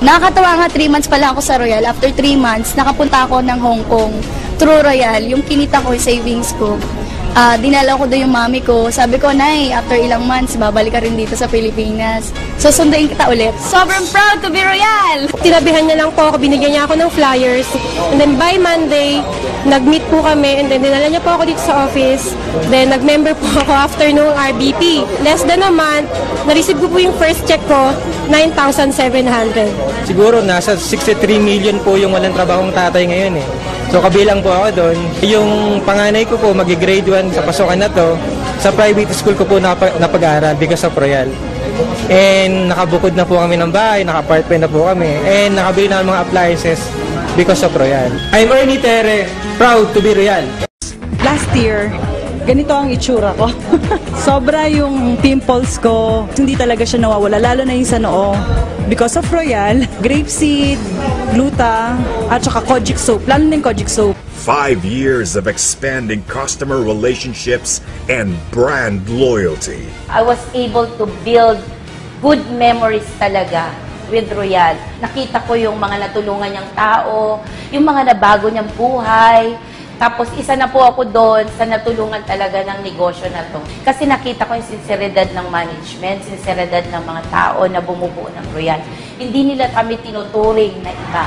Nakakatawa nga, 3 months pa lang ako sa Royal. After 3 months, nakapunta ako ng Hong Kong through Royal. Yung kinita ko, yung savings ko. Dinala ko doon yung mami ko. Sabi ko, Nay, after ilang months, babalik ka rin dito sa Pilipinas. So, sunduin kita ulit. Sobrang proud to be Royal! Tinabihan niya lang po ako, binigyan niya ako ng flyers. And then by Monday, nag-meet po kami. And then dinala niya po ako dito sa office. Then nag-member po ako after nung RBP. Less than a month, na-receive ko po yung first check ko, 9,700. Siguro nasa 63 million po yung walang trabahong tatay ngayon eh. So kabilang po ako doon. Yung panganay ko po mag-grade 1 sa pasukan na to. Sa private school ko po napag-aaral because of Royal. And nakabukod na po kami ng bahay, naka-apartment na po kami. And nakabili na ng mga appliances because of Royal. I'm Ernie Tere, proud to be Royal. Last year, ganito ang itsura ko. Sobra yung pimples ko. Hindi talaga siya nawawala, lalo na yung sa noo. Because of Royal, grapeseed, gluta, at saka kojic soap. Lalo na yung kojic soap. 5 years of expanding customer relationships and brand loyalty. I was able to build good memories talaga with Royal. Nakita ko yung mga natulungan niyang tao, yung mga nabago niyang buhay. Tapos isa na po ako doon sa natulungan talaga ng negosyo na to. Kasi nakita ko yung sinseridad ng management, sinseridad ng mga tao na bumubuo ng Royal. Hindi nila kami tinuturing na iba.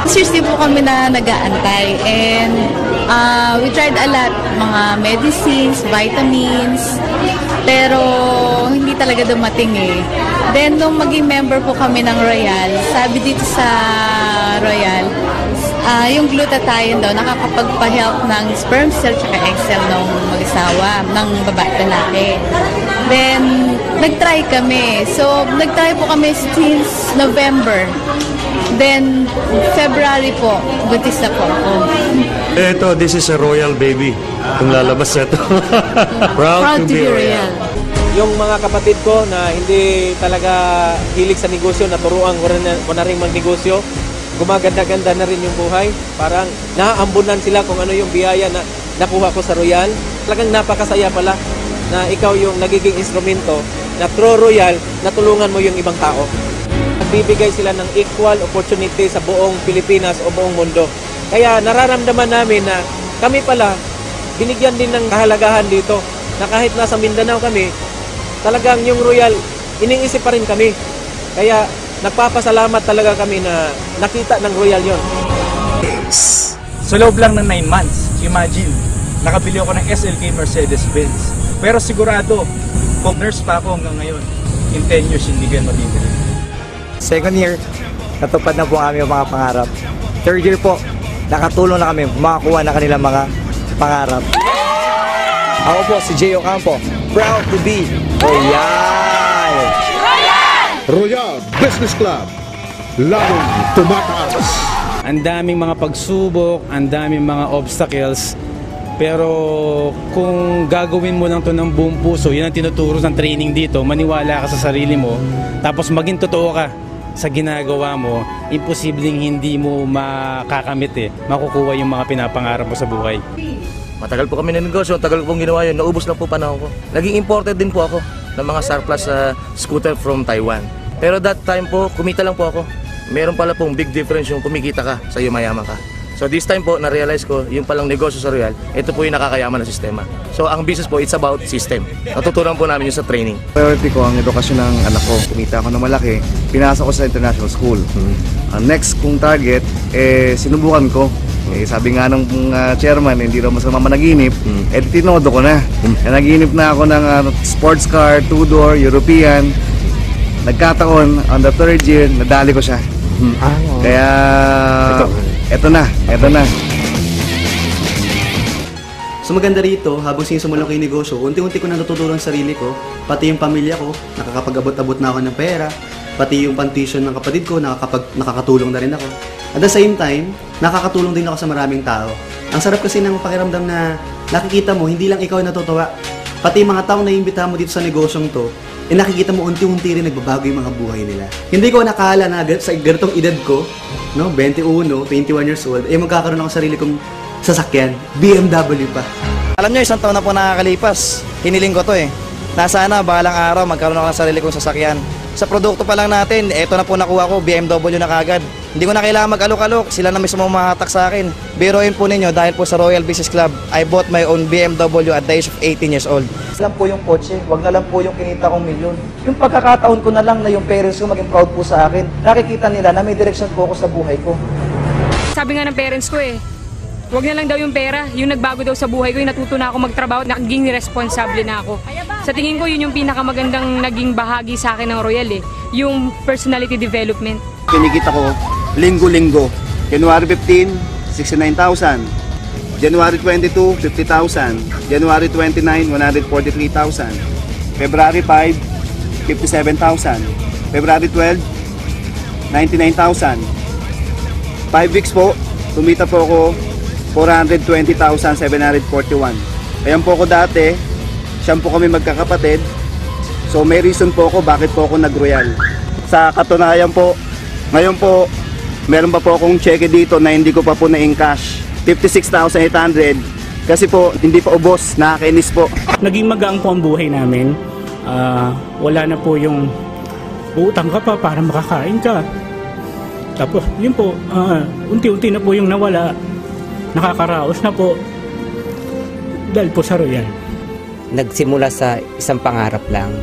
Seriously po kami na nag-aantay. And we tried a lot, mga medicines, vitamins. Pero hindi talaga dumating eh. Then nung maging member po kami ng Royal, sabi dito sa Royal, yung glutathione daw, nakakapagpa-help ng sperm cell at egg cell ng mag-asawa, ng babae at lalaki. Then, nag-try kami. So, nag-try po kami since November. Then, February po, buntis na po ako. Ito, this is a Royal baby. Kung lalabas na ito. Proud to be Royal. Yung mga kapatid ko na hindi talaga hilig sa negosyo, naturuan ko na rin magnegosyo, gumaganda-ganda na rin yung buhay. Parang naaambunan sila kung ano yung biyaya na nakuha ko sa Royal. Talagang napakasaya pala na ikaw yung nagiging instrumento na through Royal, natulungan mo yung ibang tao. Nagbibigay sila ng equal opportunity sa buong Pilipinas o buong mundo. Kaya nararamdaman namin na kami pala, binigyan din ng kahalagahan dito. Na kahit nasa Mindanao kami, talagang yung Royal, iniisip pa rin kami. Kaya nagpapasalamat talaga kami na nakita ng Royal yon. Sa loob lang ng 9 months, imagine, nakabili ako ng SLK Mercedes-Benz. Pero sigurado, kung nurse pa ako hanggang ngayon, in 10 years hindi ganyan mabibili. Second year, natupad na po kami ang mga pangarap. Third year po, nakatulong na kami makakuha na kanilang mga pangarap. Ako po, si Jay Ocampo, proud to be Royal! Royal Business Club, lalong tumataas. Ang daming mga pagsubok, ang daming mga obstacles, pero kung gagawin mo lang to ng buong puso, yun ang tinuturo ng training dito, maniwala ka sa sarili mo, tapos maging totoo ka sa ginagawa mo, imposibleng hindi mo makakamit makukuha yung mga pinapangarap mo sa buhay. Matagal po kami ng negosyo, tagal pong ginawa yun, naubos lang po panahon ko. Naging imported din po ako ng mga surplus scooter from Taiwan. Pero that time po, kumita lang po ako. Meron pala pong big difference yung kumikita ka sa iyo mayaman ka. So this time po, na-realize ko, yung palang negosyo sa Royal, ito po yung nakakayaman na sistema. So ang business po, it's about system. Natutunan po namin yun sa training. Priority ko ang edukasyon ng anak ko. Kumita ako ng malaki, pinasok ko sa international school. Ang next kong target, sinubukan ko. Sabi nga ng chairman, hindi raw masama managinip, tinodo ko na. Naginip na ako ng sports car, 2-door, European. Nagkataon, on the third year, nadali ko siya. Kaya, eto na. So maganda rito, habang sinimulan ko yung negosyo, unti-unti ko na natutunan ang sarili ko, pati yung pamilya ko, nakakapag-abot-abot na ako ng pera, pati yung pantuition ng kapatid ko, nakakatulong na rin ako. At the same time, nakakatulong din ako sa maraming tao. Ang sarap kasi ng pakiramdam na nakikita mo, hindi lang ikaw yung natutuwa, pati yung mga tao na iimbitahan mo dito sa negosyong to, nakikita mo unti-unti rin nagbabago yung mga buhay nila. Hindi ko nakala na sa ganitong edad ko, 21, 21 years old, magkakaroon ako sarili kong sasakyan, BMW pa. Alam nyo, isang taon na po nakakalipas. Hiniling ko to Nasana, balang araw, magkaroon ako ng sarili kong sasakyan. Sa produkto pa lang natin, eto na po nakuha ko, BMW na kagad. Hindi ko na kailangan mag-alok-alok, sila na mismo mahatak sa akin. Biruin po ninyo, dahil po sa Royal Business Club, I bought my own BMW at the age of 18 years old. Lang po yung kotse, wag na lang po yung kinita kong milyon. Yung pagkakataon ko na lang na yung parents ko maging proud po sa akin. Nakikita nila na may direksyon po ako sa buhay ko. Sabi nga ng parents ko wag na lang daw yung pera, yung nagbago daw sa buhay ko, yung natuto na ako magtrabaho, naging responsable na ako. Sa tingin ko, yun yung pinakamagandang naging bahagi sa akin ng Royal yung personality development. Kinikita ko linggo-linggo. January 15, 69,000. January 22, 50,000. January 29, 143,000. February 5, 57,000. February 12, 99,000. 5 weeks po, tumita po ako 420,741. Ayan po ako dati, siyam po kami magkakapatid. So may reason po ako bakit po ako nag-Royal. Sa katunayan po, ngayon po, meron pa po akong cheque dito na hindi ko pa po na-encash. 56,800 kasi po hindi pa ubos, nakakainis po. Naging magaang po ang buhay namin. Wala na po yung utang ka pa para makakain ka. Tapos yun po, unti-unti na po yung nawala. Nakakaraos na po dahil po sa Royal. Nagsimula sa isang pangarap lang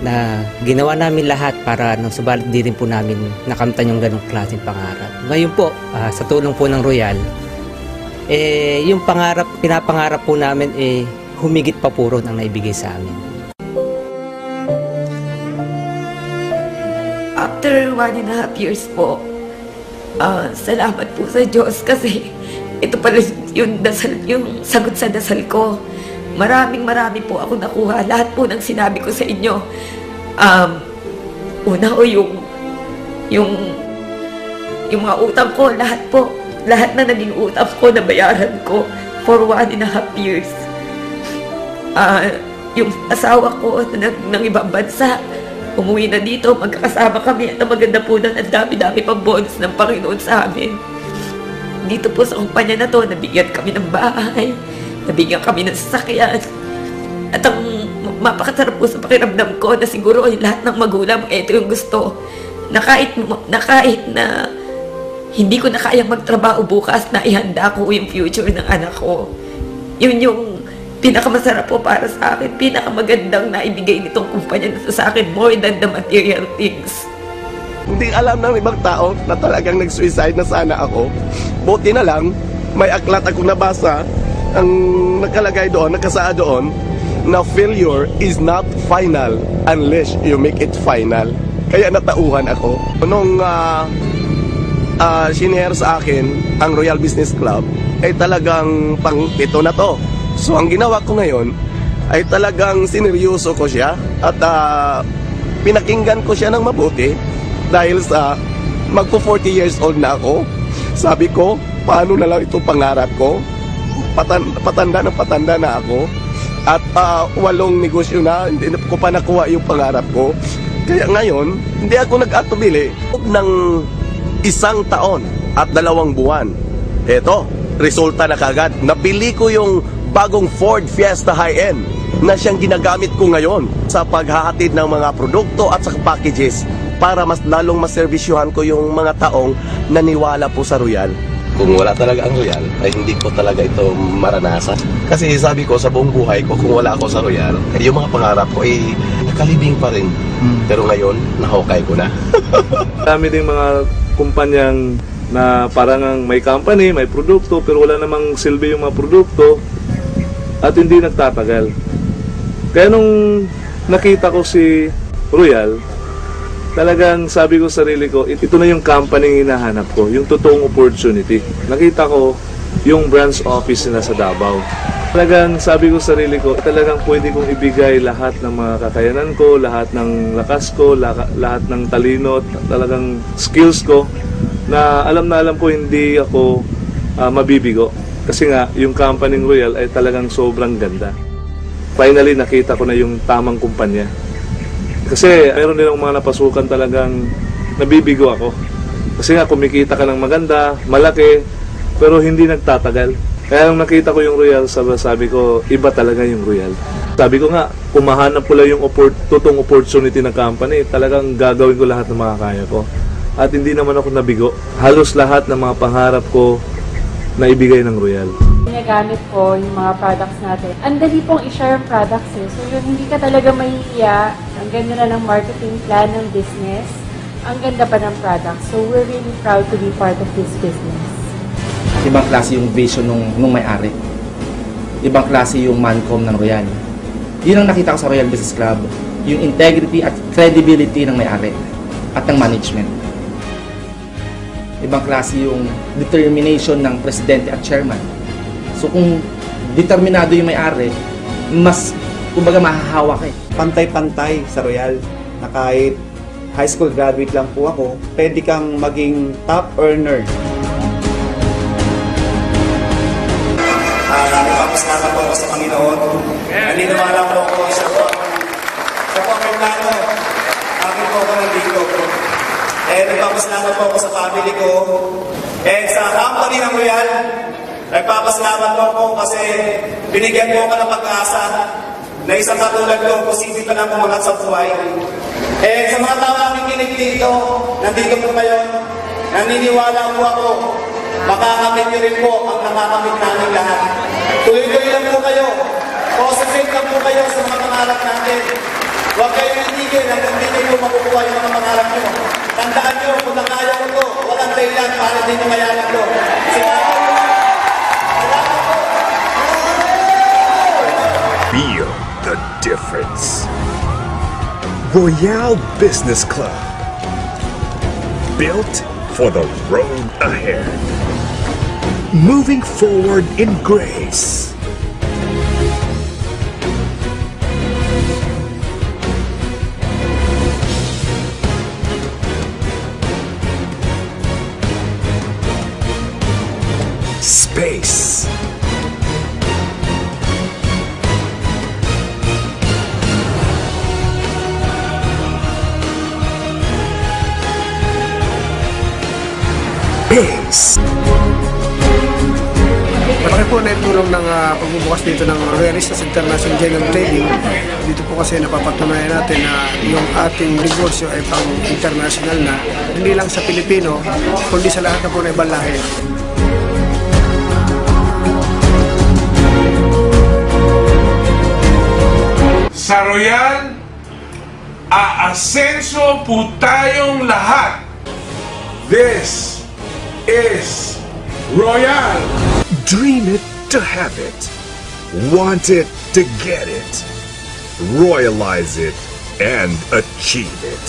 na ginawa namin lahat para nang subalit di rin po namin nakamtan yung ganong klaseng pangarap. Ngayon po, sa tulong po ng Royal, yung pinapangarap po namin humigit pa po ron ang naibigay sa amin. After 1.5 years po, salamat po sa Diyos kasi ito pala yung sagot sa dasal ko. Maraming po ako nakuha. Lahat po ng sinabi ko sa inyo. Una o yung mga utang ko, lahat po. Lahat na naging utang ko, nabayaran ko for 1.5 years. Yung asawa ko ng ibang bansa, umuwi na dito, magkakasama kami. At ang maganda po na ang dami-dami pang bonus ng Panginoon sa amin. Dito po sa kumpanya na to, nabigyan kami ng bahay, nabigyan kami ng sasakyan. At ang mapakasarap po sa pakiramdam ko na siguro lahat ng magulang, ito yung gusto. Na kahit na hindi ko na kayang magtrabaho bukas, na ihanda ko yung future ng anak ko. Yun yung pinakamasarap po para sa akin, pinakamagandang naibigay nitong kumpanya na sa akin, more than the material things. Hindi alam ng ibang tao na talagang nag-suicide na sana ako. Buti na lang, may aklat akong nabasa, ang nakalagay doon, nakasaad doon, na failure is not final unless you make it final. Kaya natauhan ako. Nung shinare sa akin ang Royal Business Club, ay talagang pang-pito na to. So ang ginawa ko ngayon, ay talagang sineryoso ko siya at pinakinggan ko siya ng mabuti. Dahil sa magpo 40 years old na ako, sabi ko, paano na lang itong pangarap ko? Patanda na ako. At 8 negosyo na, hindi ko pa nakuha yung pangarap ko. Kaya ngayon, hindi ako nag-atubili ng 1 taon at 2 buwan. Eto, resulta na kagad. Nabili ko yung bagong Ford Fiesta High-End na siyang ginagamit ko ngayon sa paghahatid ng mga produkto at sa packages, para mas lalong maservisyohan ko yung mga taong naniwala po sa Royal. Kung wala talaga ang Royal, ay hindi ko talaga ito maranasan. Kasi sabi ko sa buong buhay ko, kung wala ako sa Royal, yung mga pangarap ko ay nakalibing pa rin. Pero ngayon, nahukay ko na. Dami ding mga kumpanyang na parang may company, may produkto, pero wala namang silbi yung mga produkto at hindi nagtatagal. Kaya nung nakita ko si Royal, talagang sabi ko sa sarili ko, ito na yung company hinahanap ko, yung totoong opportunity. Nakita ko yung branch office nila sa Davao. Talagang sabi ko sa sarili ko, talagang pwede kong ibigay lahat ng mga kakayanan ko, lahat ng lakas ko, lahat ng talino, talagang skills ko, na alam ko hindi ako mabibigo. Kasi nga, yung company Royal ay talagang sobrang ganda. Finally, nakita ko na yung tamang kumpanya. Kasi mayroon nilang mga napasukan talagang nabibigo ako. Kasi nga kumikita ka ng maganda, malaki, pero hindi nagtatagal. Kaya nung nakita ko yung Royal, sabi ko, iba talaga yung Royal. Sabi ko nga, kumahanap ko lang yung totoong opportunity ng company, talagang gagawin ko lahat ng makakaya ko. At hindi naman ako nabigo. Halos lahat ng mga pangarap ko na ibigay ng Royal. Ginagamit ko yung mga products natin. Ang dali pong i-share yung products eh. So yun, hindi ka talaga mahihiya. Ang ganda na ng marketing plan ng business. Ang ganda pa ng products. So we're really proud to be part of this business. Ibang klase yung vision nung may-ari. Ibang klase yung mancom ng Royal. Yun ang nakita ko sa Royal Business Club. Yung integrity at credibility ng may-ari at ng management. Ibang klase yung determination ng presidente at chairman. So kung determinado yung may-ari, mas kumbaga mahahawa ka eh. Pantay-pantay sa Royal na kahit high school graduate lang po ako, pwede kang maging top earner. Nagpapasalamat po ako sa Panginoon. Naniniwala po ako siya po ang may plano. Akin po ako nandito. Nagpapasalamat po ako sa family ko. Sa company ng Royal, nagpapasalamat po ako kasi binigyan po ako ng pag-asa na isang katulad ko, posible pa lang umangat sa buhay. Sa mga tao namin kinig dito, nandito po kayo, naniniwala po ako, makakamit niyo rin po ang nakakamit namin lahat. Tuloy-tuloy lang po kayo. Concentrate lang po kayo sa mga pangarap natin. Huwag kayong itigil hanggang hindi niyo makukuha yung mga pangarap niyo. Tandaan niyo, kung nakaya ko ito, walang dahilan para hindi niyo mayaman ito. Feel the difference. Royal Business Club. Built for the road ahead. Moving forward in grace. Space. Pace. Malaki po na itulong ng pagbubukas dito ng Royalistas International General Trading. Dito po kasi napapatunayan natin na yung ating negosyo ay pang international na, hindi lang sa Pilipino, kundi sa lahat na po na ibang lahi. Sa Royal, aasenso po tayong lahat. This is Royal. Dream it to have it. Want it to get it. Royalize it and achieve it.